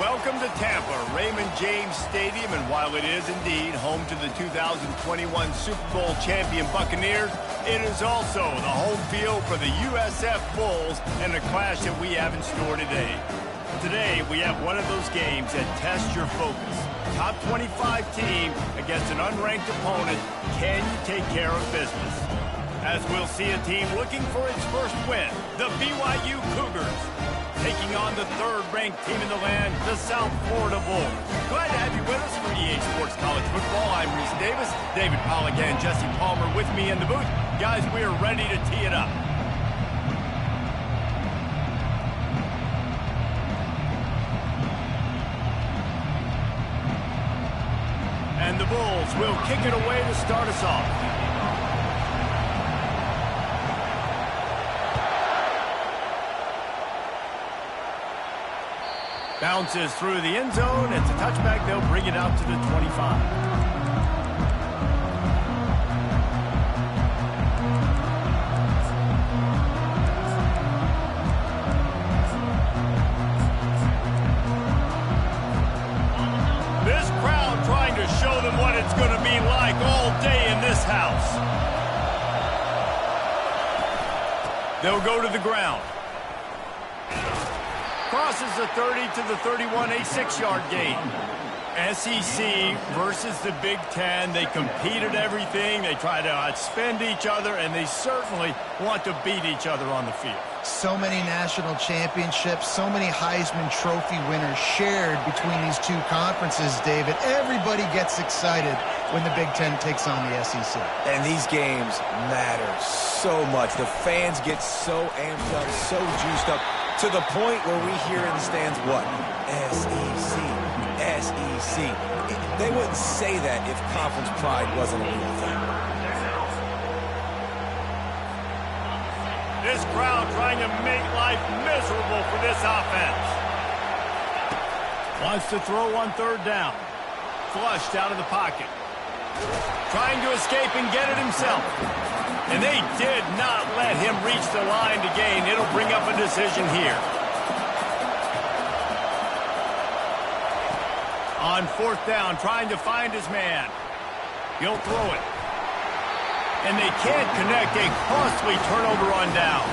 Welcome to Tampa, Raymond James Stadium, and while it is indeed home to the 2021 Super Bowl champion Buccaneers, it is also the home field for the USF Bulls and the clash that we have in store today. Today, we have one of those games that tests your focus. Top 25 team against an unranked opponent. Can you take care of business? As we'll see a team looking for its first win, the BYU Cougars, taking on the third-ranked team in the land, the South Florida Bulls. Glad to have you with us for EA Sports College Football. I'm Reese Davis, David Pollack and Jesse Palmer with me in the booth. Guys, we are ready to tee it up. And the Bulls will kick it away to start us off. Bounces through the end zone. It's a touchback. They'll bring it out to the 25. This crowd trying to show them what it's going to be like all day in this house. They'll go to the ground. Crosses the 30 to the 31, a 6-yard gain. SEC versus the Big Ten. They compete at everything. They try to outspend each other, and they certainly want to beat each other on the field. So many national championships, so many Heisman Trophy winners shared between these two conferences, David. Everybody gets excited when the Big Ten takes on the SEC. And these games matter so much. The fans get so amped up, so juiced up, to the point where we hear in the stands what? SEC, SEC. They wouldn't say that if conference pride wasn't a real thing. This crowd trying to make life miserable for this offense. Wants to throw on third down. Flushed out of the pocket. Trying to escape and get it himself. And they did not let him reach the line to gain. It'll bring up a decision here. On fourth down, trying to find his man. He'll throw it. And they can't connect. A costly turnover on downs.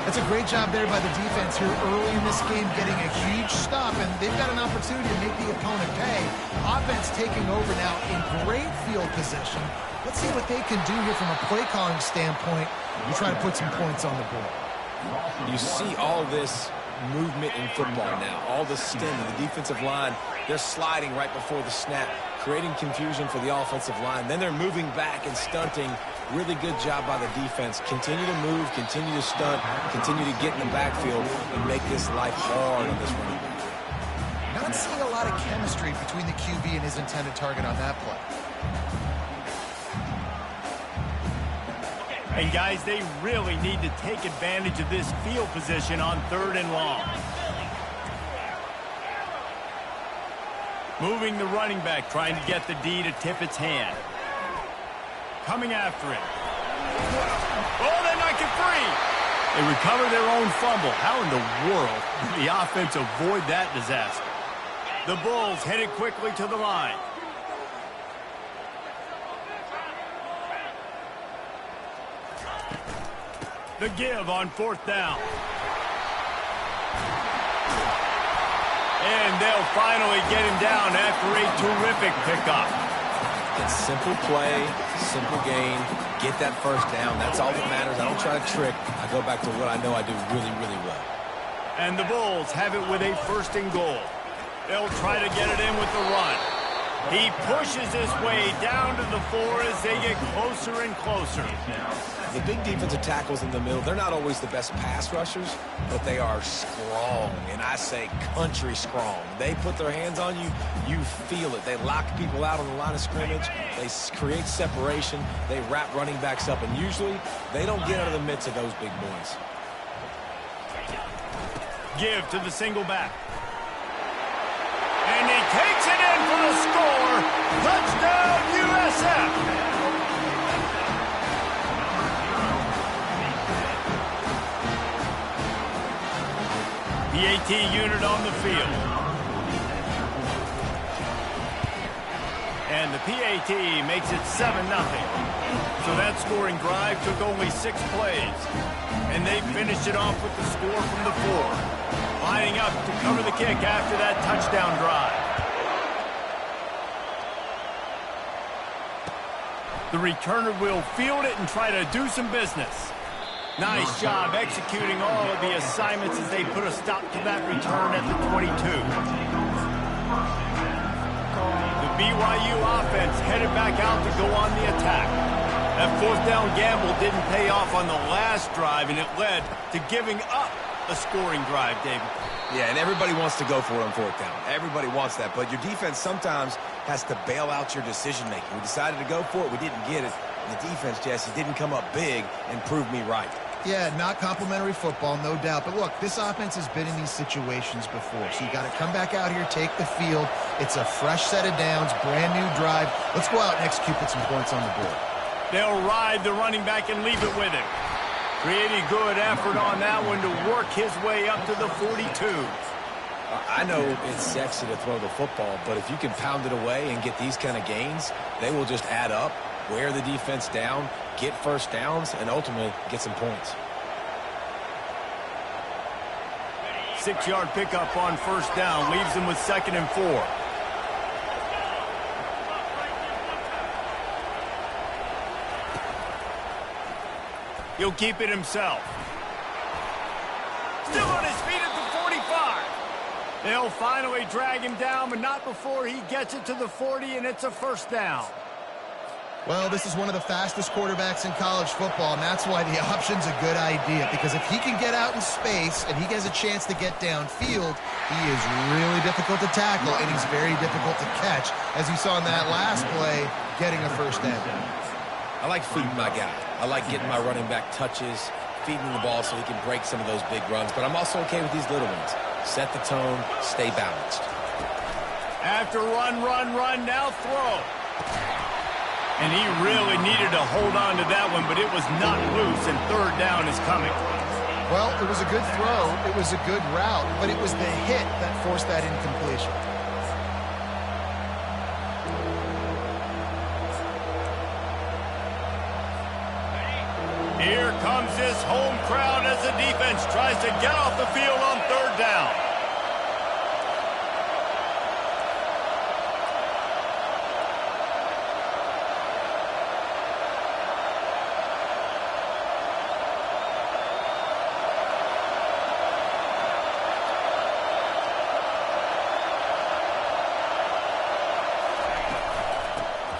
That's a great job there by the defense here early in this game, getting a huge stop, and they've got an opportunity to make the opponent pay. Offense taking over now in great field position. Let's see what they can do here from a play calling standpoint. We try to put some points on the board. You see all this movement in football now, all the stemming, the defensive line, they're sliding right before the snap, creating confusion for the offensive line. Then they're moving back and stunting. Really good job by the defense. Continue to move, continue to stunt, continue to get in the backfield and make this life hard on this running back. Not seeing a lot of chemistry between the QB and his intended target on that play. And guys, they really need to take advantage of this field position on third and long. Moving the running back, trying to get the D to tip its hand. Coming after him. Oh, they knock it free. They recover their own fumble. How in the world did the offense avoid that disaster? The Bulls headed quickly to the line. The give on fourth down. And they'll finally get him down after a terrific pickup. It's simple play, simple gain, get that first down. That's all that matters. I don't try to trick. I go back to what I know I do really, really well. And the Bulls have it with a first and goal. They'll try to get it in with the run. He pushes his way down to the floor as they get closer and closer. The big defensive tackles in the middle, they're not always the best pass rushers, but they are strong, and I say country strong. They put their hands on you, you feel it. They lock people out on the line of scrimmage. They create separation. They wrap running backs up, and usually they don't get out of the midst of those big boys. Give to the single back. And he takes it in for the score. Touchdown, USF. The AT unit on the field. time, the PAT makes it 7-0. So that scoring drive took only 6 plays. And they finished it off with the score from the 4. Lining up to cover the kick after that touchdown drive. The returner will field it and try to do some business. Nice job executing all of the assignments as they put a stop to that return at the 22. The BYU offense headed back out to go on the attack. That 4th down gamble didn't pay off on the last drive, and it led to giving up a scoring drive, David. Yeah, and everybody wants to go for it on 4th down. Everybody wants that, but your defense sometimes has to bail out your decision-making. We decided to go for it. We didn't get it. And the defense, Jesse, didn't come up big and prove me right. Yeah, not complimentary football, no doubt. But look, this offense has been in these situations before. So you got to come back out here, take the field. It's a fresh set of downs, brand new drive. Let's go out and execute, put some points on the board. They'll ride the running back and leave it with him. Pretty good effort on that one to work his way up to the 42. I know it's sexy to throw the football, but if you can pound it away and get these kind of gains, they will just add up, wear the defense down, get first downs, and ultimately get some points. 6-yard pickup on 1st down leaves them with 2nd and 4. He'll keep it himself. Still on his feet at the 45. They'll finally drag him down, but not before he gets it to the 40, and it's a 1st down. Well, this is one of the fastest quarterbacks in college football, and that's why the option's a good idea, because if he can get out in space and he gets a chance to get downfield, he is really difficult to tackle, and he's very difficult to catch, as you saw in that last play, getting a 1st down. I like feeding my guy. I like getting my running back touches, feeding the ball so he can break some of those big runs, but I'm also okay with these little ones. Set the tone, stay balanced. After run, now throw. And he really needed to hold on to that one, but it was not loose, and 3rd down is coming. Well, it was a good throw, it was a good route, but it was the hit that forced that incompletion. Here comes this home crowd as the defense tries to get off the field on 3rd down.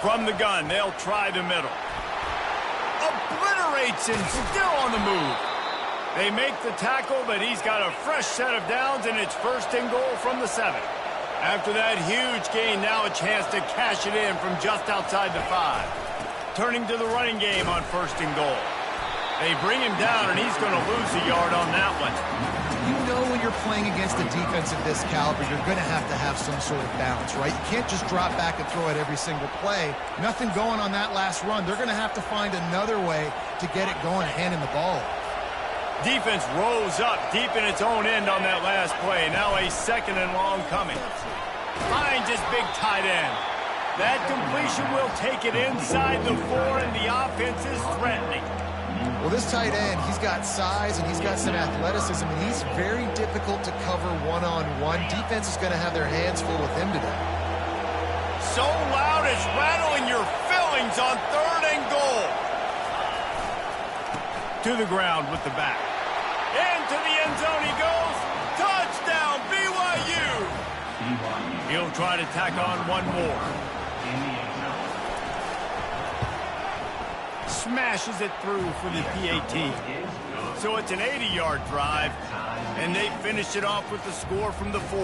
From the gun, they'll try the middle. Obliterates and still on the move. They make the tackle, but he's got a fresh set of downs, and it's 1st and goal from the 7. After that huge gain, now a chance to cash it in from just outside the 5. Turning to the running game on 1st and goal. They bring him down, and he's going to lose a yard on that one. You know when you're playing against a defense of this caliber, you're going to have some sort of balance, right? You can't just drop back and throw it every single play. Nothing going on that last run. They're going to have to find another way to get it going and handing the ball. Defense rose up deep in its own end on that last play. Now a 2nd and long coming. Finds his big tight end. That completion will take it inside the 4, and the offense is threatening. Well, this tight end, he's got size and he's got some athleticism, and he's very difficult to cover one-on-one. Defense is going to have their hands full with him today. So loud it's rattling your fillings on 3rd and goal. To the ground with the back. Into the end zone he goes. Touchdown, BYU. He'll try to tack on one more. Smashes it through for the PAT. So it's an 80-yard drive, and they finish it off with the score from the 4.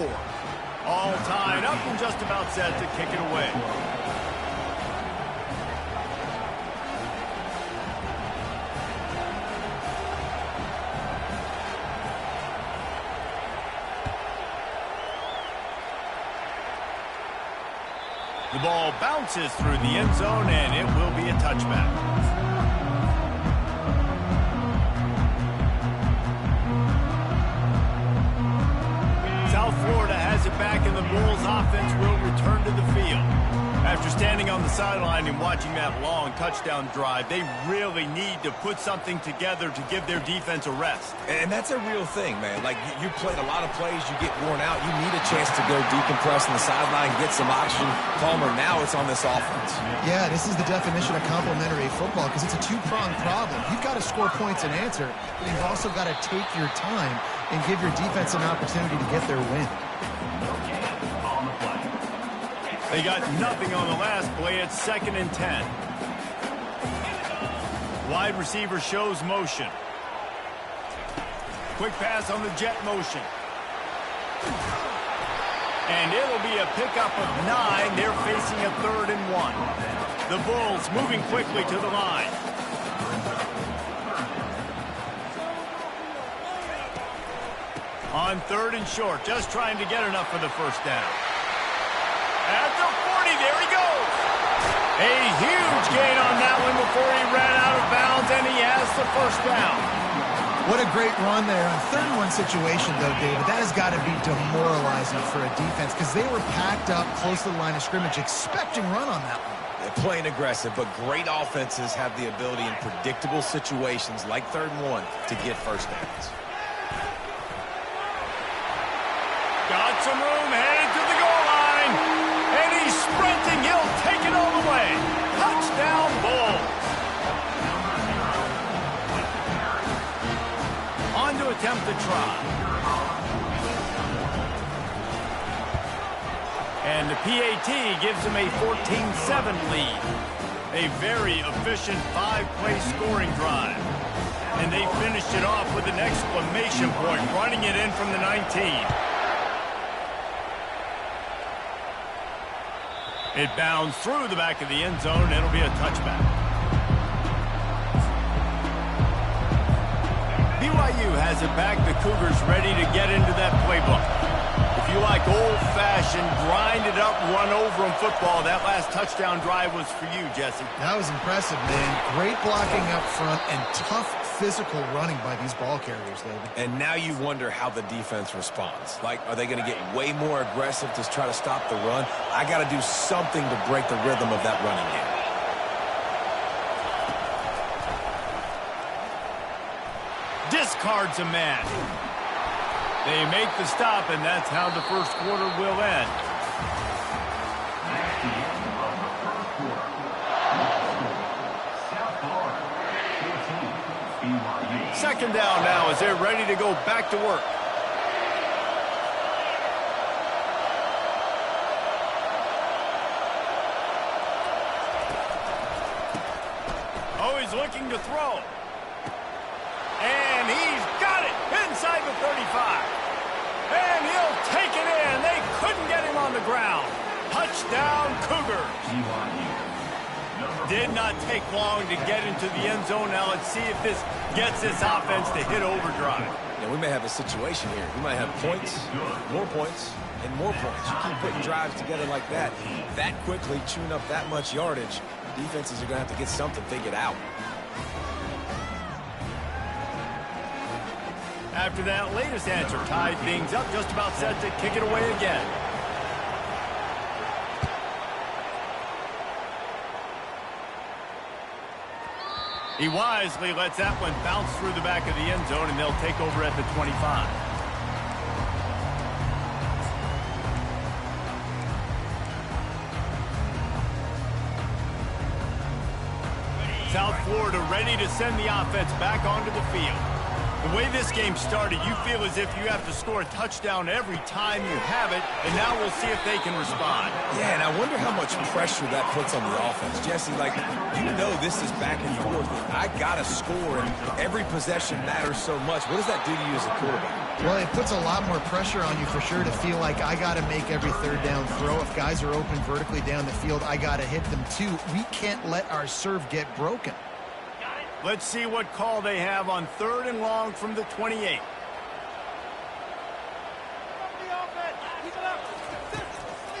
All tied up and just about set to kick it away. The ball bounces through the end zone, and it will be a touchback. South Florida has it back, and the Bulls offense will return to the field. After standing on the sideline and watching that long touchdown drive, they really need to put something together to give their defense a rest. And that's a real thing, man. Like, you played a lot of plays, you get worn out, you need a chance to go decompress on the sideline, get some oxygen. Palmer, now it's on this offense. Yeah, this is the definition of complementary football because it's a two-pronged problem. You've got to score points and answer, but you've also got to take your time and give your defense an opportunity to get their win. They got nothing on the last play. It's 2nd and 10. Wide receiver shows motion. Quick pass on the jet motion. And it'll be a pickup of 9. They're facing a 3rd and 1. The Bulls moving quickly to the line. On 3rd and short, just trying to get enough for the first down. At the 40, there he goes. A huge gain on that one before he ran out of bounds, and he has the first down. What a great run there. On 3rd and 1 situation, though, David, that has got to be demoralizing for a defense because they were packed up close to the line of scrimmage expecting run on that one. They're playing aggressive, but great offenses have the ability in predictable situations like 3rd and 1 to get first downs. Got some room, headed to the goal line. And he's sprinting. He'll take it all the way. Touchdown, Bulls. On to attempt the try. And the PAT gives him a 14-7 lead. A very efficient 5-play scoring drive. And they finished it off with an exclamation point, running it in from the 19. It bounds through the back of the end zone. It'll be a touchback. BYU has it back. The Cougars ready to get into that playbook. If you like old-fashioned, grind-it-up, run-over-'em football, that last touchdown drive was for you, Jesse. That was impressive, man. Great blocking up front and tough physical running by these ball carriers, David. And now you wonder how the defense responds. Like, are they going to get way more aggressive to try to stop the run? I got to do something to break the rhythm of that running game. Discards a man. They make the stop, and that's how the first quarter will end. Second down now as they're ready to go back to work. Oh, he's looking to throw. And he's got it inside the 35. And he'll take it in. They couldn't get him on the ground. Touchdown, Cougars. Did not take long to get into the end zone. Now let's see if this gets this offense to hit overdrive. Yeah, we may have a situation here. We might have points, and more points. You keep putting drives together like that quickly, chewing up that much yardage, defenses are going to have to get something figured out. After that latest answer, tied things up, just about set to kick it away again. He wisely lets that one bounce through the back of the end zone, and they'll take over at the 25. South Florida ready to send the offense back onto the field. The way this game started, you feel as if you have to score a touchdown every time you have it, and now we'll see if they can respond. Yeah, and I wonder how much pressure that puts on the offense. Jesse, like, you know this is back and forth. I got to score, and every possession matters so much. What does that do to you as a quarterback? Well, it puts a lot more pressure on you for sure to feel like I got to make every third down throw. If guys are open vertically down the field, I got to hit them too. We can't let our serve get broken. Let's see what call they have on 3rd and long from the 28.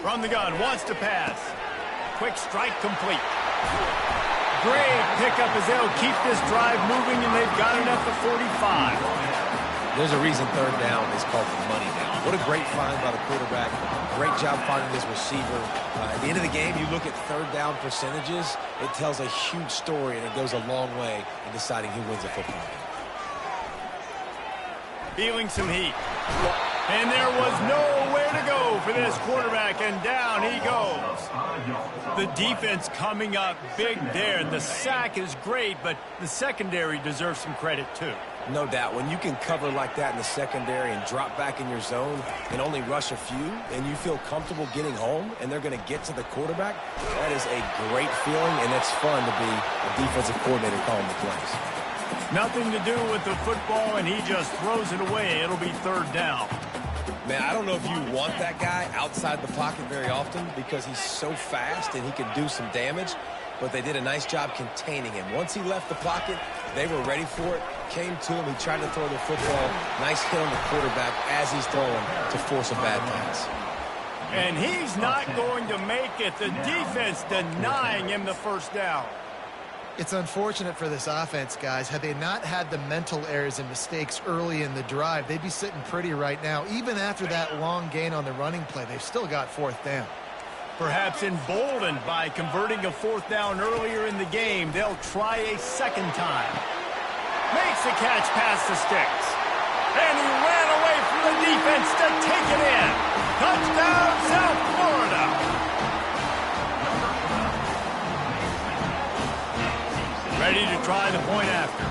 From the gun, wants to pass. Quick strike complete. Great pickup as they'll keep this drive moving, and they've got it at the 45. There's a reason third down is called the money down. What a great find by the quarterback. Great job finding his receiver. At the end of the game, you look at third down percentages. It tells a huge story, and it goes a long way in deciding who wins a football game. Feeling some heat. And there was nowhere to go for this quarterback, and down he goes. The defense coming up big there. The sack is great, but the secondary deserves some credit too. No doubt. When you can cover like that in the secondary and drop back in your zone and only rush a few, and you feel comfortable getting home, and they're going to get to the quarterback, that is a great feeling, and it's fun to be a defensive coordinator calling the plays. Nothing to do with the football, and he just throws it away. It'll be third down. Man, I don't know if you want that guy outside the pocket very often because he's so fast and he can do some damage, but they did a nice job containing him. Once he left the pocket, they were ready for it, came to him, he tried to throw the football. Nice hit on the quarterback as he's throwing to force a bad pass. And he's not going to make it. The defense denying him the first down. It's unfortunate for this offense, guys. Had they not had the mental errors and mistakes early in the drive, they'd be sitting pretty right now. Even after that long gain on the running play, they've still got fourth down. Perhaps emboldened by converting a fourth down earlier in the game, they'll try a second time. Makes the catch past the sticks. And he ran away from the defense to take it in. Touchdown, South Florida. Ready to try the point after.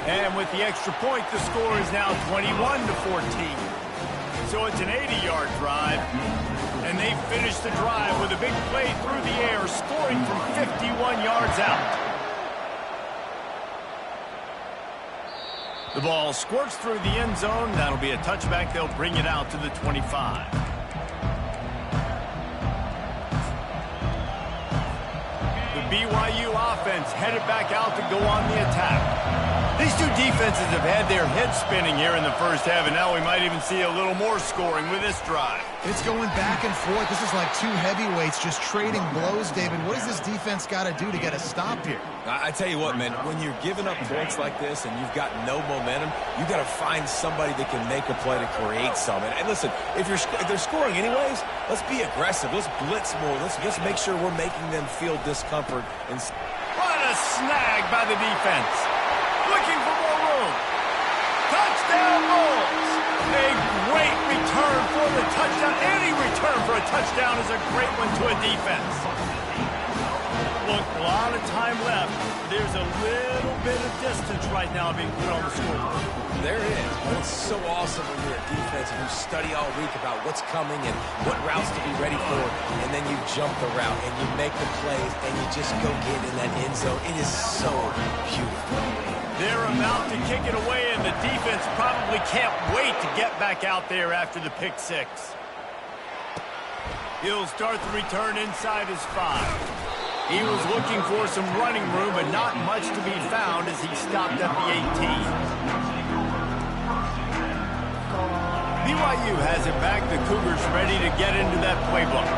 And with the extra point, the score is now 21-14. So it's an 80-yard drive. And they finish the drive with a big play through the air, scoring from 51 yards out. The ball squirts through the end zone. That'll be a touchback. They'll bring it out to the 25. BYU offense headed back out to go on the attack. These two defenses have had their heads spinning here in the first half, and now we might even see a little more scoring with this drive. It's going back and forth. This is like two heavyweights just trading blows, David. What does this defense got to do to get a stop here? I tell you what, man, when you're giving up points like this and you've got no momentum, you got to find somebody that can make a play to create some. And listen, if they're scoring anyways, let's be aggressive. Let's blitz more. Let's make sure we're making them feel discomfort. What a snag by the defense. Looking for more room. Touchdown Bulls. A great return for the touchdown. Any return for a touchdown is a great one to a defense. Look, a lot of time left. There's a little bit of distance right now being put on the scoreboard. There is, but it's so awesome when you're a defense and you study all week about what's coming and what routes to be ready for, and then you jump the route and you make the plays and you just go get in that end zone. It is so beautiful. They're about to kick it away, and the defense probably can't wait to get back out there after the pick six. He'll start the return inside his 5. He was looking for some running room, but not much to be found as he stopped at the 18. BYU has it back. The Cougars ready to get into that playbook.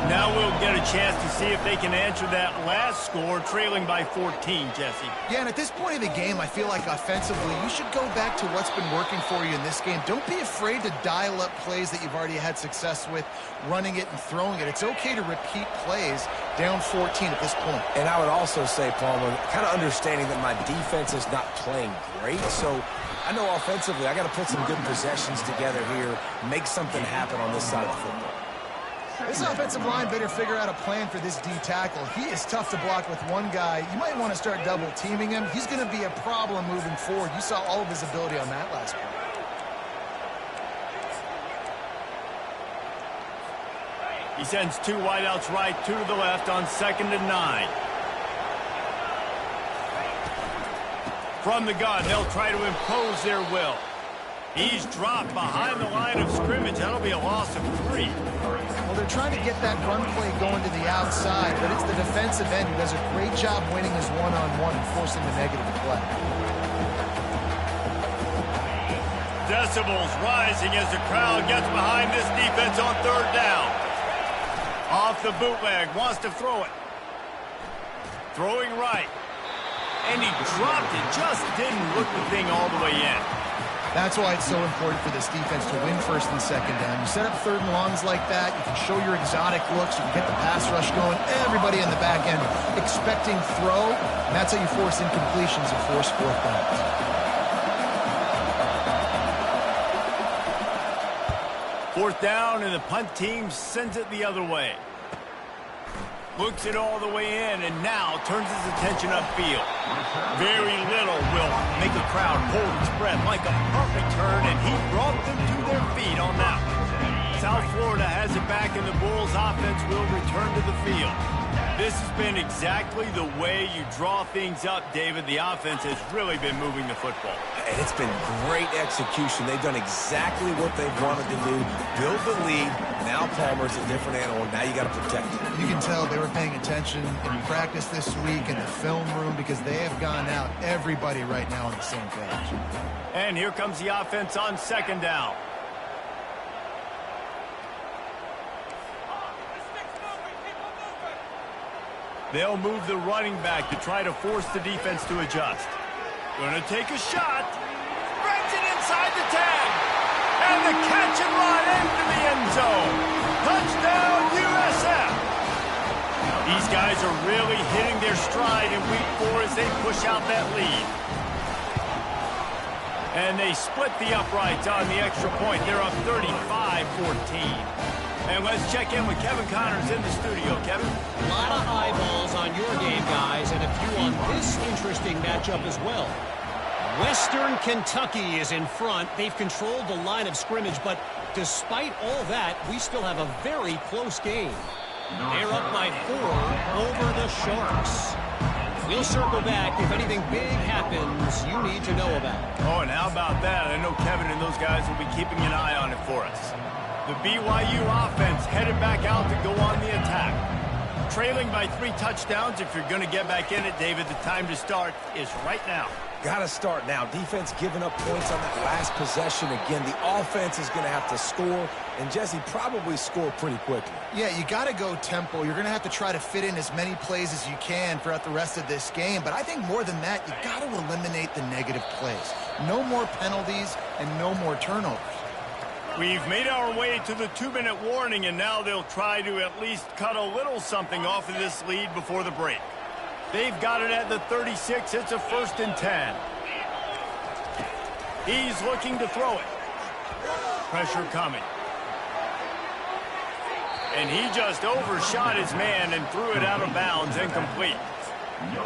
Now we'll get a chance to see if they can answer that last score, trailing by 14, Jesse. Yeah, and at this point in the game, I feel like offensively, you should go back to what's been working for you in this game. Don't be afraid to dial up plays that you've already had success with, running it and throwing it. It's okay to repeat plays down 14 at this point. And I would also say, Palmer, kind of understanding that my defense is not playing great, so I know offensively I got to put some good possessions together here, make something happen on this side of the football. This offensive line better figure out a plan for this D tackle. He is tough to block with one guy. You might want to start double teaming him. He's going to be a problem moving forward. You saw all of his ability on that last play. He sends two wideouts right, two to the left on 2nd and 9. From the gun, they'll try to impose their will. He's dropped behind the line of scrimmage. That'll be a loss of 3. Well, they're trying to get that run play going to the outside, but it's the defensive end who does a great job winning his one-on-one and forcing the negative play. Decibels rising as the crowd gets behind this defense on 3rd down. Off the bootleg, wants to throw it. Throwing right. And he dropped it, just didn't look the thing all the way in. That's why it's so important for this defense to win first and second down. You set up third and longs like that, you can show your exotic looks, you can get the pass rush going, everybody in the back end expecting throw, and that's how you force incompletions and force fourth downs. Fourth down, and the punt team sends it the other way. Looks it all the way in, and now turns his attention upfield. Very little will make a crowd hold its breath, like a perfect turn, and he brought them to their feet on that one. South Florida has it back, and the Bulls offense will return to the field. This has been exactly the way you draw things up, David. The offense has really been moving the football. And it's been great execution. They've done exactly what they've wanted to do. Build the lead. Now Palmer's a different animal. Now you got to protect him. You can tell they were paying attention in practice this week in the film room because they have gone out, everybody right now on the same page. And here comes the offense on second down. They'll move the running back to try to force the defense to adjust. Going to take a shot. Spreads it inside the 10. And the catch and run into the end zone. Touchdown, USF. These guys are really hitting their stride in week 4 as they push out that lead. And they split the uprights on the extra point. They're up 35-14. And let's check in with Kevin Connors in the studio. Kevin? A lot of eyeballs on your game, guys, and a few on this interesting matchup as well. Western Kentucky is in front. They've controlled the line of scrimmage, but despite all that, we still have a very close game. They're up by 4 over the Sharks. We'll circle back if anything big happens you need to know about. Oh, and how about that? I know Kevin and those guys will be keeping an eye on it for us. The BYU offense headed back out to go on the attack. Trailing by 3 touchdowns. If you're going to get back in it, David, the time to start is right now. Got to start now. Defense giving up points on that last possession. Again, the offense is going to have to score, and Jesse probably score pretty quickly. Yeah, you got to go tempo. You're going to have to try to fit in as many plays as you can throughout the rest of this game. But I think more than that, you got to eliminate the negative plays. No more penalties and no more turnovers. We've made our way to the 2-minute warning, and now they'll try to at least cut a little something off of this lead before the break. They've got it at the 36. It's a 1st and 10. He's looking to throw it. Pressure coming. And he just overshot his man and threw it out of bounds, incomplete.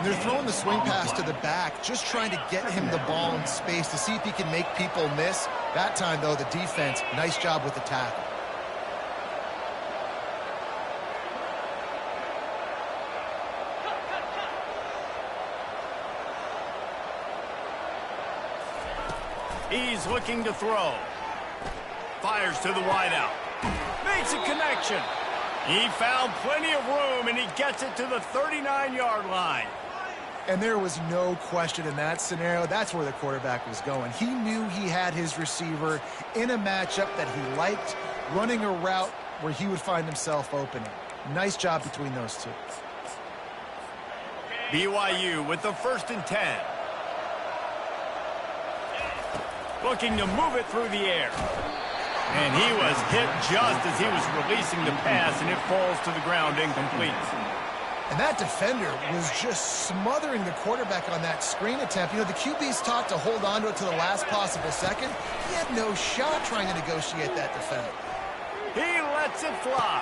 They're throwing the swing pass to the back, just trying to get him the ball in space to see if he can make people miss. That time, though, the defense, nice job with the tackle. He's looking to throw. Fires to the wideout. Makes a connection. He found plenty of room, and he gets it to the 39-yard line. And there was no question in that scenario. That's where the quarterback was going. He knew he had his receiver in a matchup that he liked, running a route where he would find himself opening. Nice job between those two. BYU with the 1st and 10. Looking to move it through the air. And he was hit just as he was releasing the pass, and it falls to the ground incomplete. And that defender was just smothering the quarterback on that screen attempt. You know, the QB's taught to hold on to it to the last possible second. He had no shot trying to negotiate that defender. He lets it fly.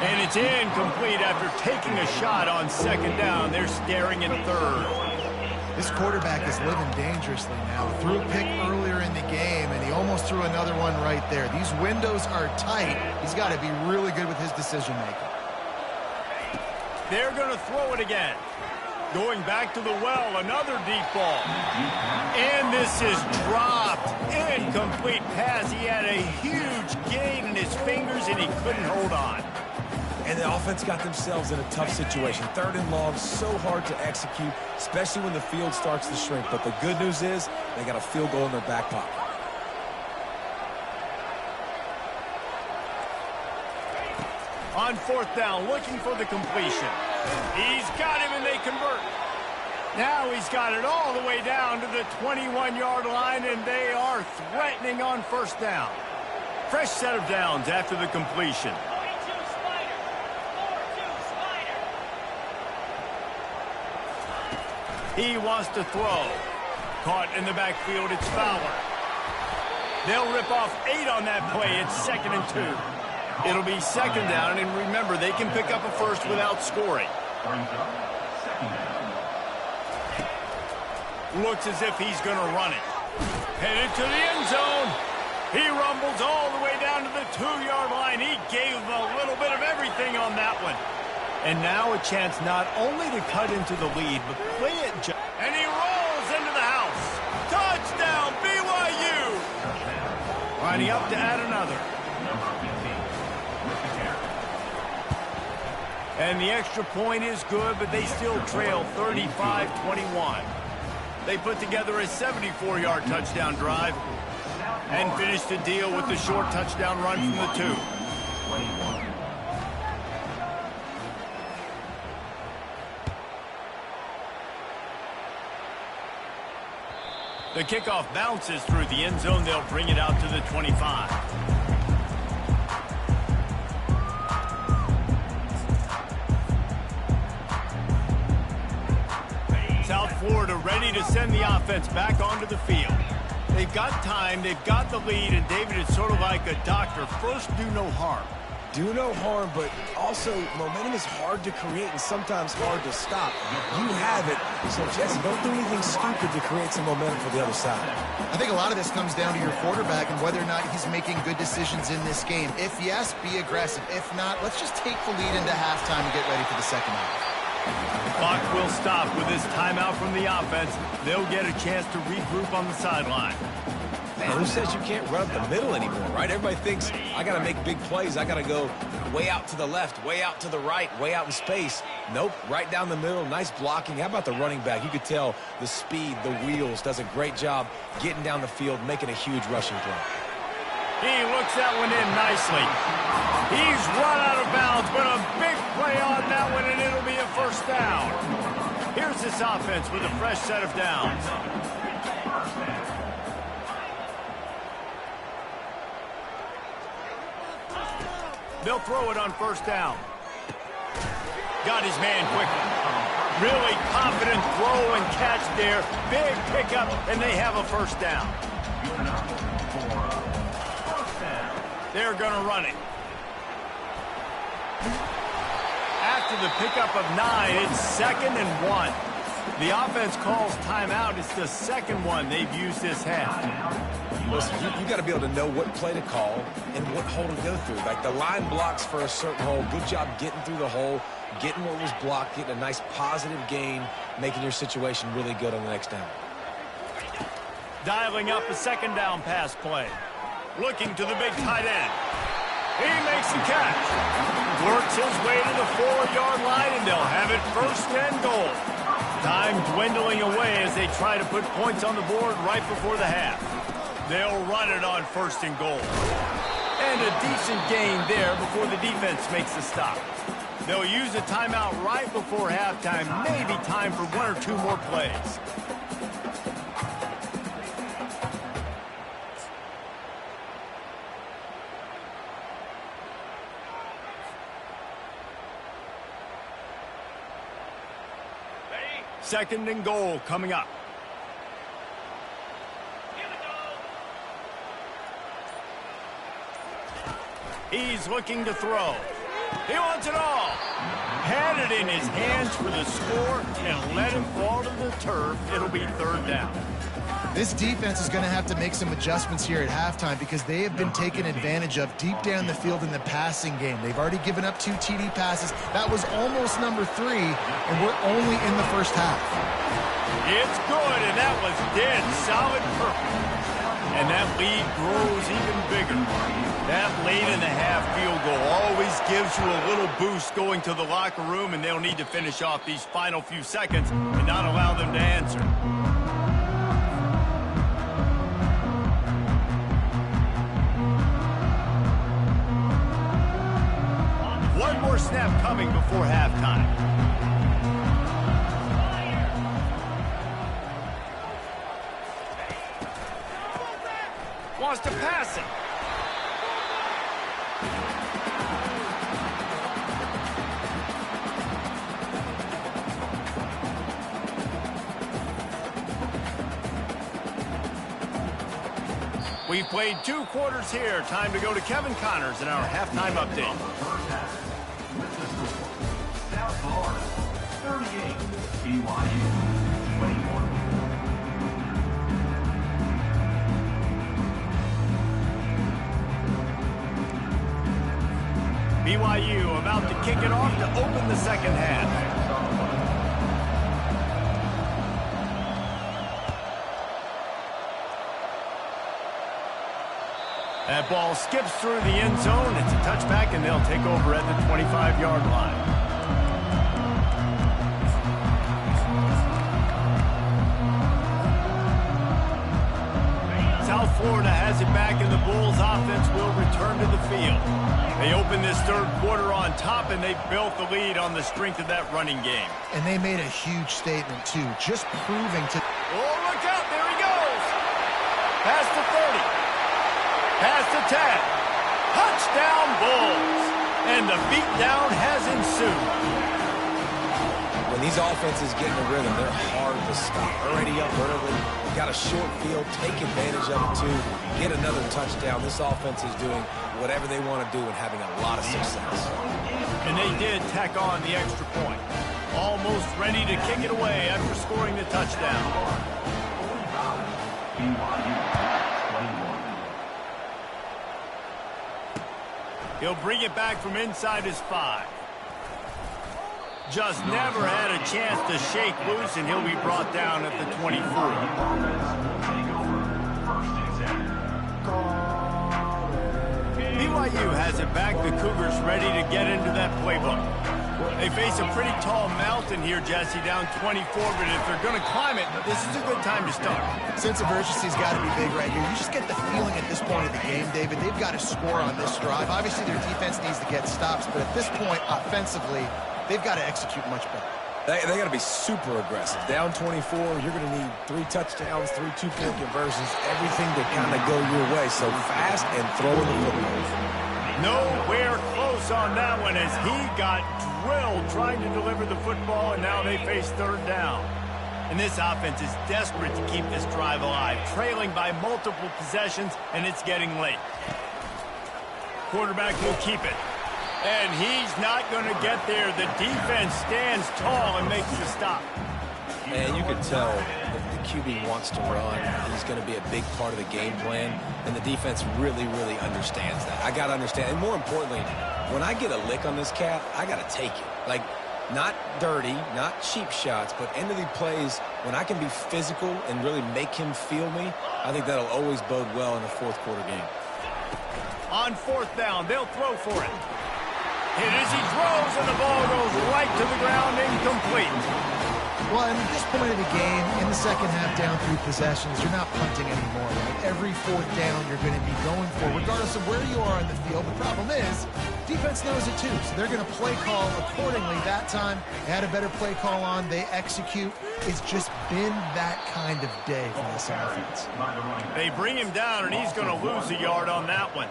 And it's incomplete after taking a shot on 2nd down. They're staring at 3rd. This quarterback is living dangerously now. Threw a pick earlier in the game, and he almost threw another one right there. These windows are tight. He's got to be really good with his decision-making. They're going to throw it again. Going back to the well, another deep ball. And this is dropped. Incomplete pass. He had a huge gain in his fingers, and he couldn't hold on. And the offense got themselves in a tough situation. 3rd and long, so hard to execute, especially when the field starts to shrink. But the good news is they got a field goal in their back pocket. On 4th down, looking for the completion. He's got him, and they convert. Now he's got it all the way down to the 21-yard line, and they are threatening on first down. Fresh set of downs after the completion. He wants to throw. Caught in the backfield, it's Fowler. They'll rip off 8 on that play. It's 2nd and 2. It'll be 2nd down, and remember, they can pick up a first without scoring. Looks as if he's going to run it. Headed to the end zone. He rumbles all the way down to the 2-yard line. He gave a little bit of everything on that one. And now a chance not only to cut into the lead, but play it. And he rolls into the house. Touchdown, BYU. Lining up to add another. And the extra point is good, but they still trail 35-21. They put together a 74-yard touchdown drive and finished the deal with the short touchdown run from the 2. The kickoff bounces through the end zone. They'll bring it out to the 25. South Florida ready to send the offense back onto the field. They've got time, they've got the lead, and David, it's sort of like a doctor. First, do no harm. Do no harm, but also momentum is hard to create and sometimes hard to stop. You have it, so Jesse, don't do anything stupid to create some momentum for the other side. I think a lot of this comes down to your quarterback and whether or not he's making good decisions in this game. If yes, be aggressive. If not, let's just take the lead into halftime and get ready for the second half. The clock will stop with this timeout from the offense. They'll get a chance to regroup on the sideline. Man, who says you can't run up the middle anymore, right? Everybody thinks, I got to make big plays. I got to go way out to the left, way out to the right, way out in space. Nope, right down the middle, nice blocking. How about the running back? You could tell the speed, the wheels, does a great job getting down the field, making a huge rushing play. He looks that one in nicely. He's run out of bounds, but a big play on that one, and it'll be a first down. Here's this offense with a fresh set of downs. They'll throw it on first down. Got his man quickly. Really confident throw and catch there. Big pickup, and they have a first down. They're going to run it. After the pickup of 9, it's 2nd and 1. The offense calls timeout. It's the second one they've used this half. Listen, you got to be able to know what play to call and what hole to go through. Like the line blocks for a certain hole. Good job getting through the hole, getting what was blocked, getting a nice positive gain, making your situation really good on the next down. Dialing up a second down pass play. Looking to the big tight end. He makes the catch. Works his way to the 4-yard line, and they'll have it 1st and goal. Time dwindling away as they try to put points on the board right before the half. They'll run it on 1st and goal. And a decent gain there before the defense makes the stop. They'll use a timeout right before halftime. Maybe time for 1 or 2 more plays. Second and goal coming up. He's looking to throw. He wants it all. Had it in his hands for the score and let him fall to the turf. It'll be 3rd down. This defense is going to have to make some adjustments here at halftime because they have been taken advantage of deep down the field in the passing game. They've already given up 2 TD passes. That was almost number 3, and we're only in the first half. It's good, and that was dead solid purple. And that lead grows even bigger. That late-in-the-half field goal always gives you a little boost going to the locker room, and they'll need to finish off these final few seconds and not allow them to answer. snap coming before halftime. Wants to pass it. We've played 2 quarters here. Time to go to Kevin Connors in our halftime update. South Florida, 38, BYU, 21. BYU about to kick it off to open the second half. That ball skips through the end zone. It's a touchback, and they'll take over at the 25-yard line. South Florida has it back, and the Bulls offense will return to the field. They opened this third quarter on top, and they built the lead on the strength of that running game. And they made a huge statement, too, just proving to... Oh, look out. There he goes. Past the 30. Past the 10. Touchdown, Bulls. And the beatdown has ensued. When these offenses get in the rhythm, they're hard to stop. Already up early, got a short field, take advantage of it too, get another touchdown. This offense is doing whatever they want to do and having a lot of success. And they did tack on the extra point. Almost ready to kick it away after scoring the touchdown. He'll bring it back from inside his 5. Just never had a chance to shake loose, and he'll be brought down at the 24. BYU has it back. The Cougars ready to get into that playbook. They face a pretty tall mountain here, Jesse, down 24, but if they're going to climb it, this is a good time to start. Sense of urgency's got to be big right here. You just get the feeling at this point of the game, David, they've got to score on this drive. Obviously, their defense needs to get stops, but at this point, offensively, they've got to execute much better. They got to be super aggressive. Down 24, you're going to need 3 touchdowns, 3 two-point conversions, everything to kind of go your way. So fast and throwing the football. Nowhere close on that one as he got drilled trying to deliver the football, and now they face third down. And this offense is desperate to keep this drive alive, trailing by multiple possessions, and it's getting late. Quarterback will keep it. And he's not going to get there. The defense stands tall and makes the stop. Man, you can tell that the QB wants to run. He's going to be a big part of the game plan, and the defense really, really understands that. I got to understand, and more importantly, when I get a lick on this cat, I got to take it. Like, not dirty, not cheap shots, but end of the plays, when I can be physical and really make him feel me, I think that'll always bode well in a fourth quarter game. On fourth down, they'll throw for it. Hit as he throws, and the ball goes right to the ground, incomplete. Well, and at this point of the game, in the second half, down 3 possessions, you're not punting anymore, right? Every fourth down you're going to be going for, regardless of where you are on the field. The problem is, defense knows it too, so they're going to play call accordingly. That time, they had a better play call on. They execute. It's just been that kind of day for this offense. They bring him down, and he's going to lose a yard on that one.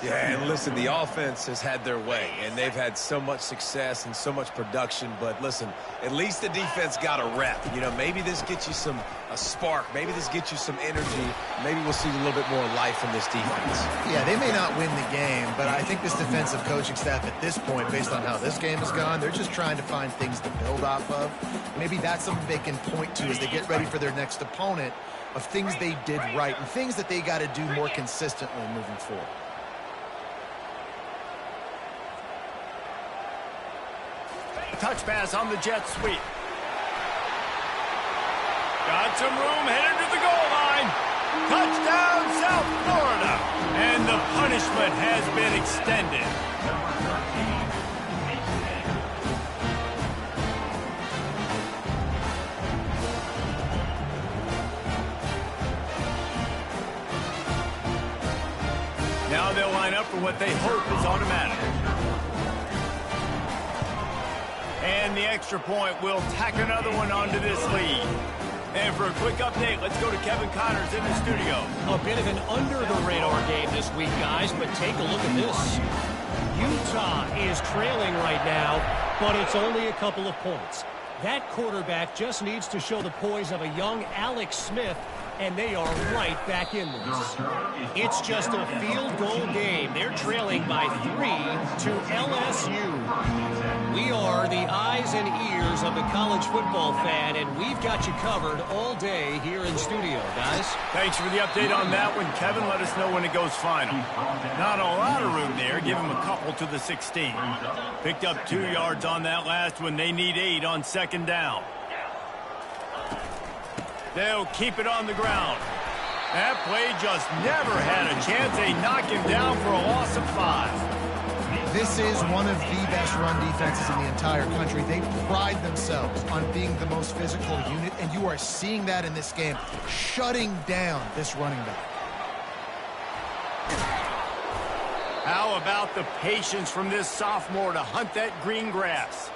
Yeah, and listen, the offense has had their way, and they've had so much success and so much production. But listen, at least the defense got a rep. You know, maybe this gets you a spark. Maybe this gets you some energy. Maybe we'll see a little bit more life from this defense. Yeah, they may not win the game, but I think this defensive coaching staff at this point, based on how this game has gone, they're just trying to find things to build off of. Maybe that's something they can point to as they get ready for their next opponent, of things they did right and things that they got to do more consistently moving forward. Touch pass on the jet sweep. Got some room, headed to the goal line. Touchdown, South Florida. And the punishment has been extended. Now they'll line up for what they hope is automatic. And the extra point will tack another one onto this lead. And for a quick update, let's go to Kevin Connors in the studio. A bit of an under-the-radar game this week, guys, but take a look at this. Utah is trailing right now, but it's only a couple of points. That quarterback just needs to show the poise of a young Alex Smith, and they are right back in this. It's just a field goal game. They're trailing by 3 to LSU. We are the eyes and ears of the college football fan, and we've got you covered all day here in studio, guys. Thanks for the update on that one, Kevin. Let us know when it goes final. Not a lot of room there. Give him a couple to the 16. Picked up 2 yards on that last one. They need 8 on second down. They'll keep it on the ground. That play just never had a chance. They knock him down for a loss of 5. This is one of the best run defenses in the entire country. They pride themselves on being the most physical unit, and you are seeing that in this game, shutting down this running back. How about the patience from this sophomore to hunt that green grass?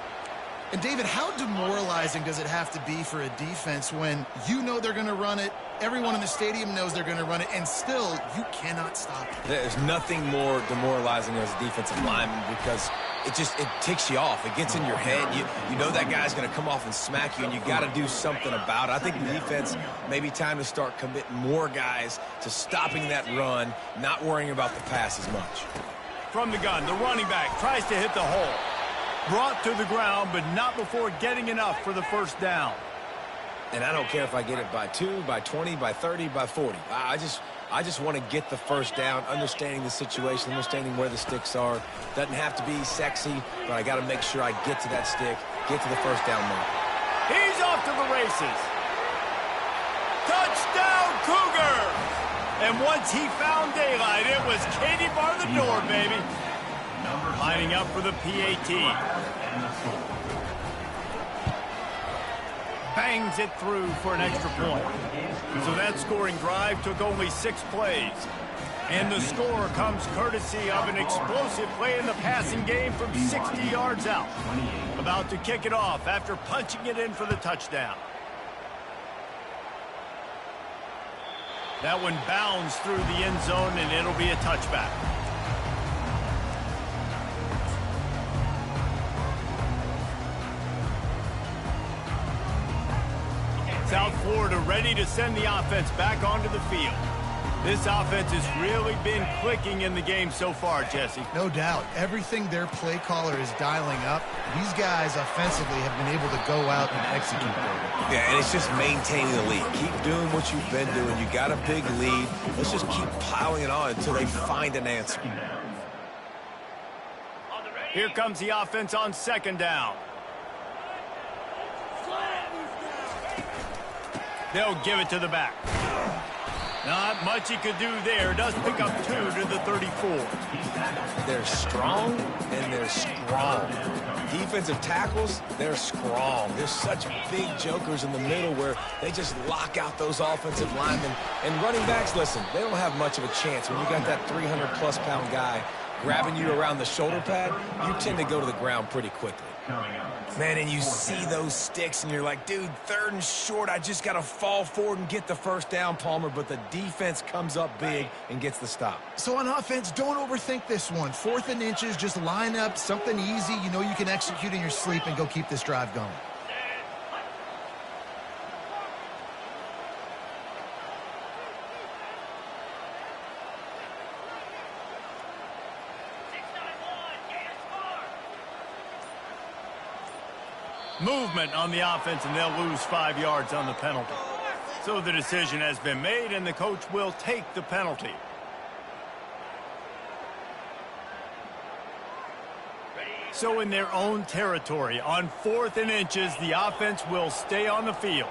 And, David, how demoralizing does it have to be for a defense when you know they're going to run it, everyone in the stadium knows they're going to run it, and still you cannot stop it? There's nothing more demoralizing as a defensive lineman because it ticks you off. It gets in your head. You know that guy's going to come off and smack you, and you got to do something about it. I think the defense maybe time to start committing more guys to stopping that run, not worrying about the pass as much. From the gun, the running back tries to hit the hole. Brought to the ground, but not before getting enough for the first down. And I don't care if I get it by 2, by 20, by 30, by 40. I just want to get the first down, understanding the situation, understanding where the sticks are. Doesn't have to be sexy, but I got to make sure I get to that stick, get to the first down mark. He's off to the races. Touchdown, Cougar! And once he found daylight, it was Katie bar the door, baby. Lining up for the PAT. Bangs it through for an extra point. So that scoring drive took only 6 plays. And the score comes courtesy of an explosive play in the passing game from 60 yards out. About to kick it off after punching it in for the touchdown. That one bounds through the end zone, and it'll be a touchback. South Florida ready to send the offense back onto the field. This offense has really been clicking in the game so far, Jesse. No doubt. Everything their play caller is dialing up, these guys offensively have been able to go out and execute there. Yeah, and it's just maintaining the lead. Keep doing what you've been doing. You got a big lead. Let's just keep piling it on until they find an answer. Here comes the offense on second down. They'll give it to the back. Not much he could do there. Does pick up 2 to the 34. They're strong, and they're strong. Defensive tackles, they're strong. There's such big jokers in the middle where they just lock out those offensive linemen. And running backs, listen, they don't have much of a chance. When you got that 300-plus pound guy grabbing you around the shoulder pad, you tend to go to the ground pretty quickly. Man, and you see those sticks, and you're like, dude, 3rd and short, I just got to fall forward and get the first down, Palmer, but the defense comes up big and gets the stop. So on offense, don't overthink this one. 4th and inches, just line up something easy you know you can execute in your sleep and go keep this drive going. Movement on the offense, and they'll lose 5 yards on the penalty. So the decision has been made, and the coach will take the penalty. So in their own territory, on 4th and inches, the offense will stay on the field.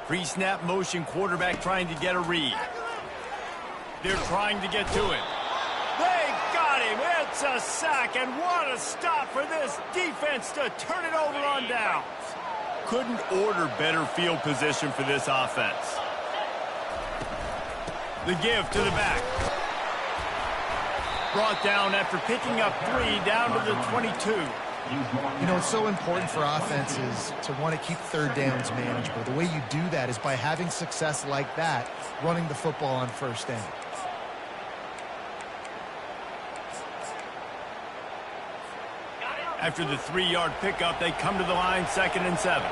Pre-snap motion, quarterback trying to get a read. They're trying to get to it. They got him. It's a sack, and what a stop for this defense to turn it over on downs. Couldn't order better field position for this offense. The give to the back. Brought down after picking up 3 down to the 22. You know, it's so important for offenses to want to keep third downs manageable. The way you do that is by having success like that, running the football on first down. After the 3-yard pickup, they come to the line, 2nd and 7.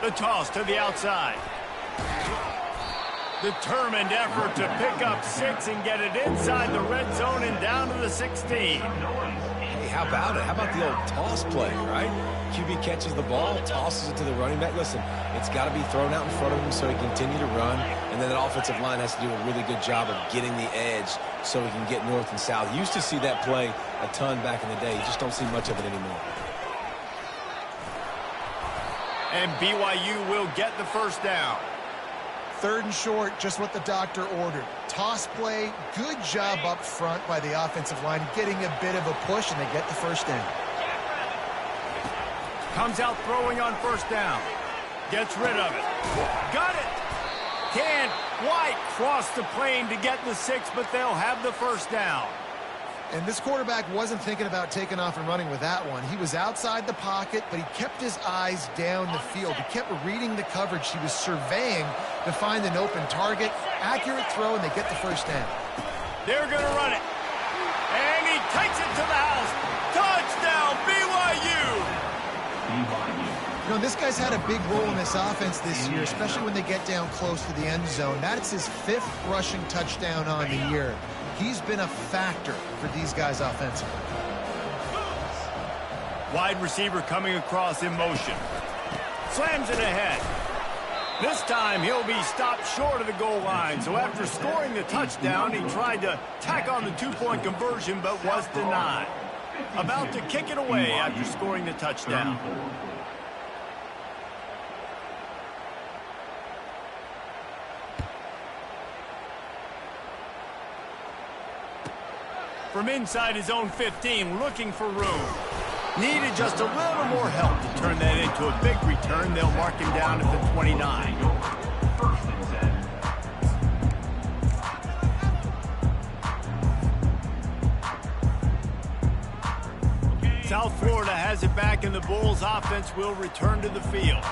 The toss to the outside. Determined effort to pick up 6 and get it inside the red zone and down to the 16. Hey, how about it? How about the old toss play, right? QB catches the ball, tosses it to the running back. Listen, it's got to be thrown out in front of him so he can continue to run, and then that offensive line has to do a really good job of getting the edge so he can get north and south. You used to see that play a ton back in the day. You just don't see much of it anymore. And BYU will get the first down. 3rd and short, just what the doctor ordered. Toss play, good job up front by the offensive line, getting a bit of a push, and they get the first down. Comes out throwing on first down. Gets rid of it. Got it. Can't quite cross the plane to get the 6, but they'll have the first down. And this quarterback wasn't thinking about taking off and running with that one. He was outside the pocket, but he kept his eyes down the field. He kept reading the coverage. He was surveying to find an open target. Accurate throw, and they get the first down. They're going to run it. And he takes it to the house. Touchdown, BYU! You know, this guy's had a big role in this offense this year, especially when they get down close to the end zone. That's his 5th rushing touchdown on the year. He's been a factor for these guys offensively. Wide receiver coming across in motion. Slams it ahead. This time he'll be stopped short of the goal line. So after scoring the touchdown, he tried to tack on the 2-point conversion but was denied. About to kick it away after scoring the touchdown. From inside his own 15, looking for room. Needed just a little more help to turn that into a big return. They'll mark him down at the 29. South Florida has it back, and the Bulls offense will return to the field.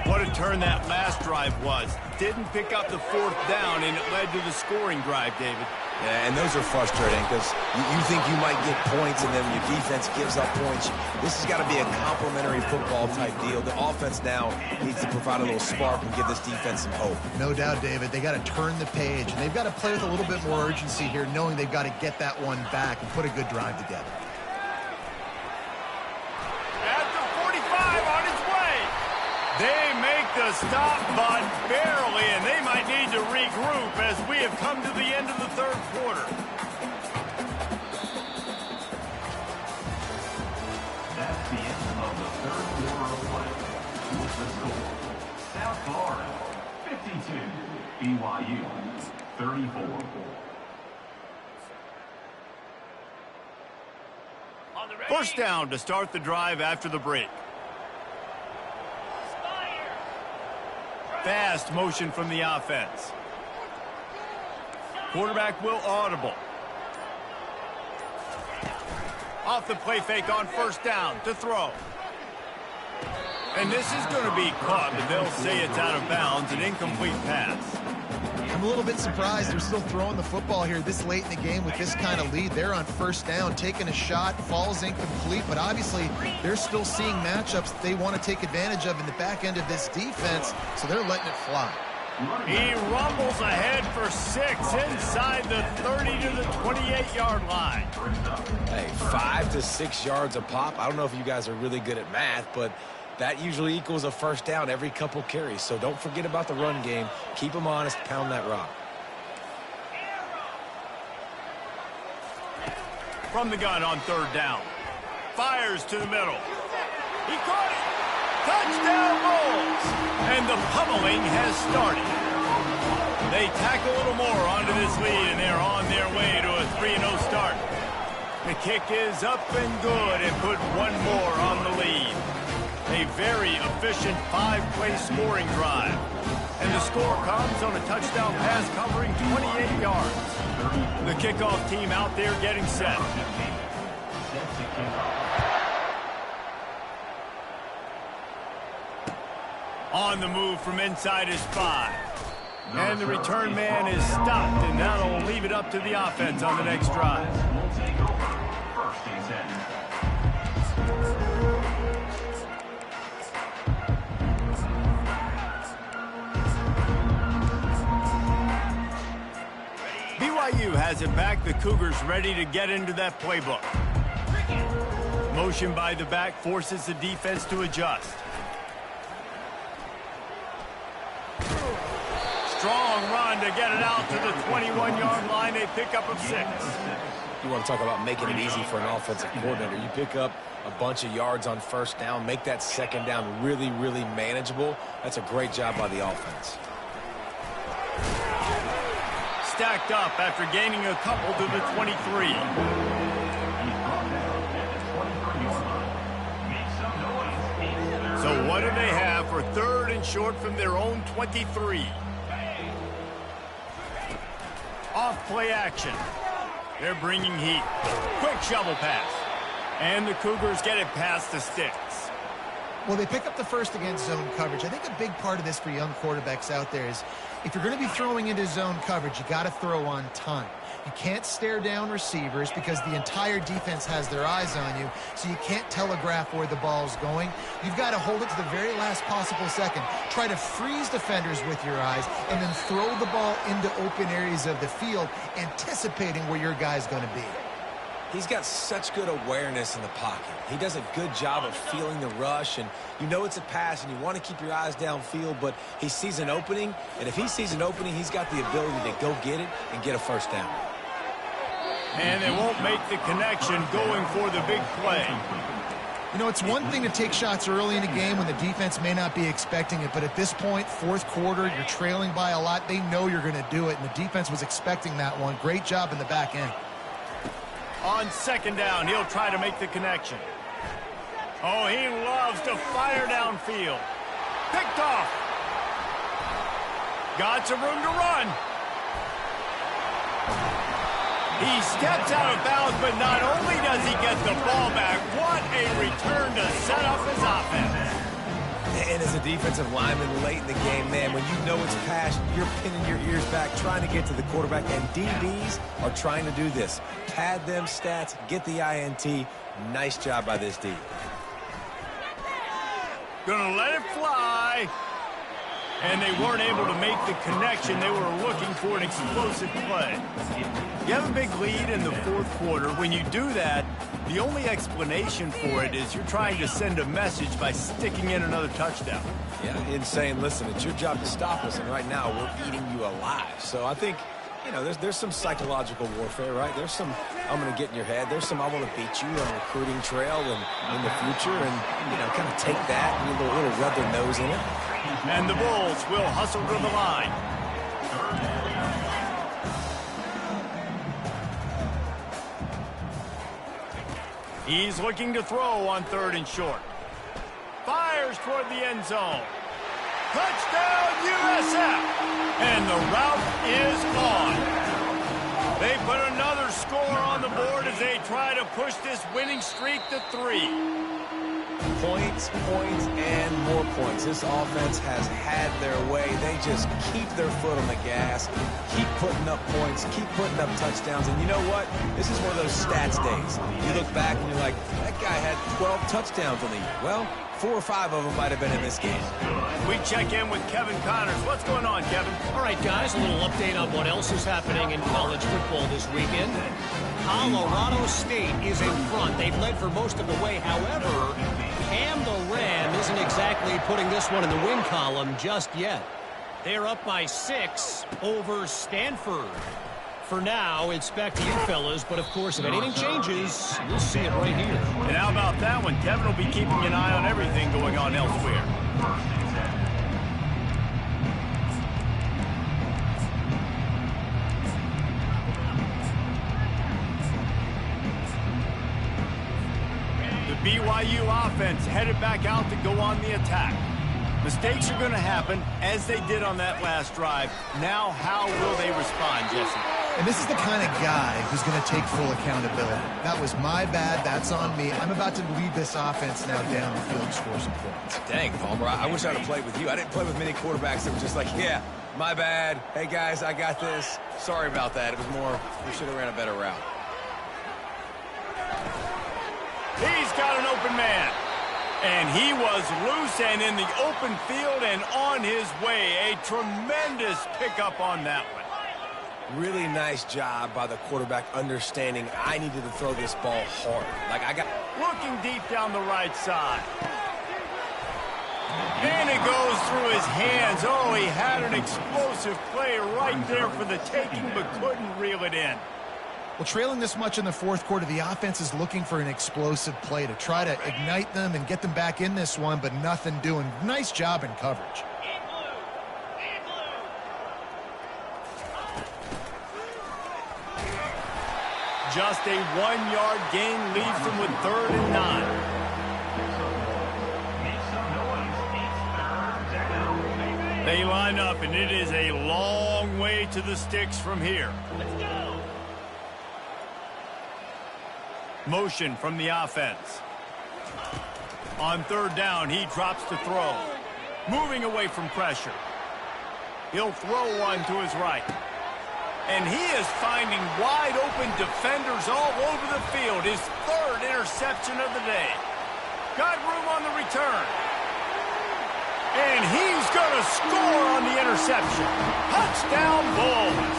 What a turn that last drive was. Didn't pick up the 4th down, and it led to the scoring drive, David. Yeah, and those are frustrating because you think you might get points, and then your defense gives up points. This has got to be a complementary football type deal. The offense now needs to provide a little spark and give this defense some hope. No doubt, David. They got to turn the page, and they've got to play with a little bit more urgency here, knowing they've got to get that one back and put a good drive together. At the 45 on his way. They make the stop, but barely, and they might need to regroup as we have come to the end of the 3rd quarter. That's the end of the 3rd quarter of play. With the score, South Florida 52, BYU 34. First down to start the drive after the break. Fast motion from the offense. Quarterback will audible. Off the play fake on first down to throw. And this is going to be caught, but they'll say it's out of bounds, an incomplete pass. I'm a little bit surprised they're still throwing the football here this late in the game with this kind of lead. They're on first down, taking a shot, falls incomplete, but obviously they're still seeing matchups that they want to take advantage of in the back end of this defense, so they're letting it fly. He rumbles ahead for 6 inside the 30 to the 28-yard line. Hey, 5 to 6 yards a pop. I don't know if you guys are really good at math, but that usually equals a first down every couple carries. So don't forget about the run game. Keep them honest. Pound that rock. From the gun on 3rd down. Fires to the middle. He caught it. Touchdown Bulls. And the pummeling has started. They tack a little more onto this lead, and they're on their way to a 3-0 start. The kick is up and good, and put one more on the lead. A very efficient 5-play scoring drive. And the score comes on a touchdown pass covering 28 yards. The kickoff team out there getting set. On the move from inside his 5. And the return man is stopped, and that'll leave it up to the offense on the next drive. We'll take over. First and 10. BYU has it back. The Cougars ready to get into that playbook. Motion by the back forces the defense to adjust. Strong run to get it out to the 21-yard line. They pick up of 6. You want to talk about making it easy for an offensive coordinator. You pick up a bunch of yards on first down, make that second down really, really manageable. That's a great job by the offense. Stacked up after gaining a couple to the 23. He's brought down at the 23-yard line. Make some noise. So what do they have for 3rd and short from their own 23? Off play action. They're bringing heat. Quick shovel pass. And the Cougars get it past the sticks. Well, they pick up the first against zone coverage. I think a big part of this for young quarterbacks out there is if you're going to be throwing into zone coverage, you got to throw on time. You can't stare down receivers because the entire defense has their eyes on you, so you can't telegraph where the ball's going. You've got to hold it to the very last possible second. Try to freeze defenders with your eyes and then throw the ball into open areas of the field, anticipating where your guy's going to be. He's got such good awareness in the pocket. He does a good job of feeling the rush, and you know it's a pass, and you want to keep your eyes downfield, but he sees an opening, and if he sees an opening, he's got the ability to go get it and get a first down. And they won't make the connection going for the big play. You know, it's one thing to take shots early in a game when the defense may not be expecting it, but at this point, 4th quarter, you're trailing by a lot. They know you're going to do it, and the defense was expecting that one. Great job in the back end. On 2nd down, he'll try to make the connection. Oh, he loves to fire downfield. Picked off. Got some room to run. He steps out of bounds, but not only does he get the ball back, what a return to set up his offense. And as a defensive lineman late in the game, man, when you know it's past, you're pinning your ears back, trying to get to the quarterback, and DBs are trying to do this. Pad them stats, get the INT. Nice job by this D. Gonna let it fly. And they weren't able to make the connection. They were looking for an explosive play. You have a big lead in the 4th quarter. When you do that, the only explanation for it is you're trying to send a message by sticking in another touchdown. Yeah, and saying, listen, it's your job to stop us, and right now we're eating you alive. So I think, you know, there's some psychological warfare, right? There's some, I'm going to get in your head. There's some, I want to beat you on a recruiting trail and in the future, and, you know, kind of take that and a little rub their nose in it. And the Bulls will hustle to the line. He's looking to throw on 3rd and short. Fires toward the end zone. Touchdown, USF! And the route is on. They put another score on the board as they try to push this winning streak to 3. Points, points, and more points. This offense has had their way. They just keep their foot on the gas, keep putting up points, keep putting up touchdowns. And you know what? This is one of those stats days. You look back and you're like, that guy had 12 touchdowns on the year. Well, 4 or 5 of them might have been in this game. We check in with Kevin Connors. What's going on, Kevin? All right, guys, a little update on what else is happening in college football this weekend. Colorado State is in front. They've led for most of the way. However, Ham the Ram isn't exactly putting this one in the win column just yet. They're up by 6 over Stanford. For now, it's back to you fellas, but of course, if anything changes, you'll see it right here. And how about that one? Kevin will be keeping an eye on everything going on elsewhere. The BYU offense headed back out to go on the attack. Mistakes are going to happen, as they did on that last drive. Now, how will they respond, Jesse? And this is the kind of guy who's going to take full accountability. That was my bad. That's on me. I'm about to lead this offense now down the field and score some points. Dang, Palmer, I wish I'd have played with you. I didn't play with many quarterbacks that were just like, yeah, my bad. Hey, guys, I got this. Sorry about that. It was more, we should have ran a better route. He's got an open man. And he was loose and in the open field and on his way. A tremendous pickup on that one. Really nice job by the quarterback understanding I needed to throw this ball hard. Looking deep down the right side. And it goes through his hands. Oh, he had an explosive play right there for the taking, but couldn't reel it in. Well, trailing this much in the fourth quarter, the offense is looking for an explosive play to try to ignite them and get them back in this one, but nothing doing. Nice job in coverage. Just a 1-yard gain leaves them with 3rd and 9. They line up, and it is a long way to the sticks from here. Motion from the offense. On 3rd down, he drops to throw. Moving away from pressure. He'll throw one to his right. And he is finding wide open defenders all over the field. His 3rd interception of the day. Got room on the return. And he's going to score on the interception. Touchdown Bulls.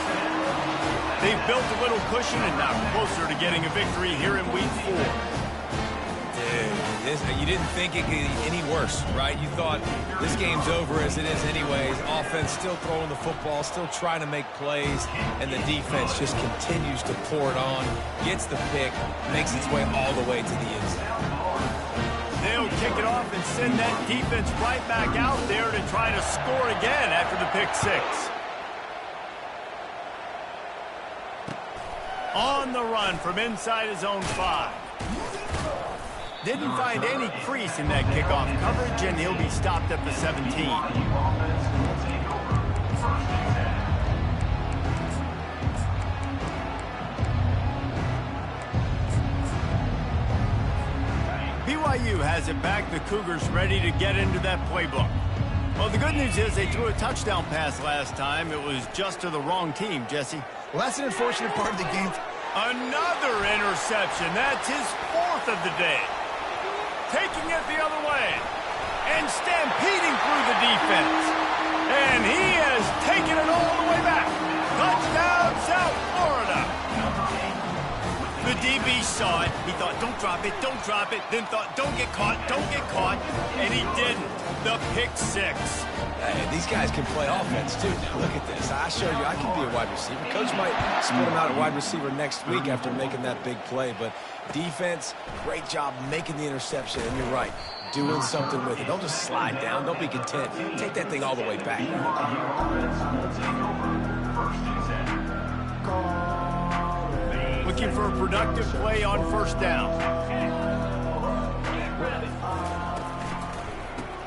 They've built a little cushion and now closer to getting a victory here in week 4. Dude, you didn't think it could be any worse, right? You thought this game's over as it is anyways. Offense still throwing the football, still trying to make plays, and the defense just continues to pour it on, gets the pick, makes its way all the way to the end zone. They'll kick it off and send that defense right back out there to try to score again after the pick 6. On the run from inside his own 5. Didn't find any crease in that kickoff coverage, and he'll be stopped at the 17. BYU has it back. The Cougars ready to get into that playbook. Well, the good news is they threw a touchdown pass last time. It was just to the wrong team, Jesse. Well, that's an unfortunate part of the game. Another interception. That's his 4th of the day. Taking it the other way. And stampeding through the defense. And he has taken it all the way back. Touchdown, South Florida. The DB saw it. He thought, don't drop it, don't drop it. Then thought, don't get caught, don't get caught. And he didn't. The pick 6. Hey, these guys can play offense, too. Now, look at this. I showed you I can be a wide receiver. Coach might split him out at wide receiver next week after making that big play. But defense, great job making the interception. And you're right, doing something with it. Don't just slide down. Don't be content. Take that thing all the way back. Looking for a productive play on 1st down.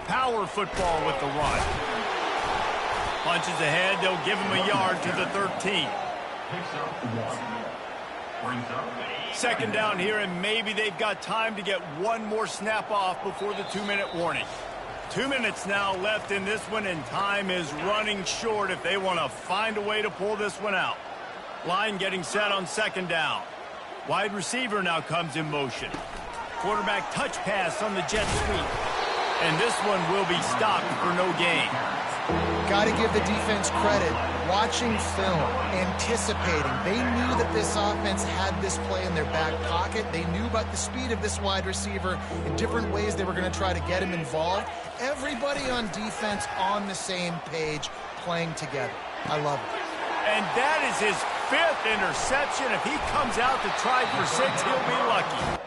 Power football with the run. Punches ahead. They'll give him a yard to the 13. 2nd down here, and maybe they've got time to get one more snap off before the 2-minute warning. 2 minutes now left in this one, and time is running short if they want to find a way to pull this one out. Line getting set on 2nd down. Wide receiver now comes in motion. Quarterback touch pass on the jet sweep. And this one will be stopped for no gain. Got to give the defense credit. Watching film, anticipating. They knew that this offense had this play in their back pocket. They knew about the speed of this wide receiver in different ways they were going to try to get him involved. Everybody on defense on the same page, playing together. I love it. And that is his 5th interception. If he comes out to try for 6, he'll be lucky.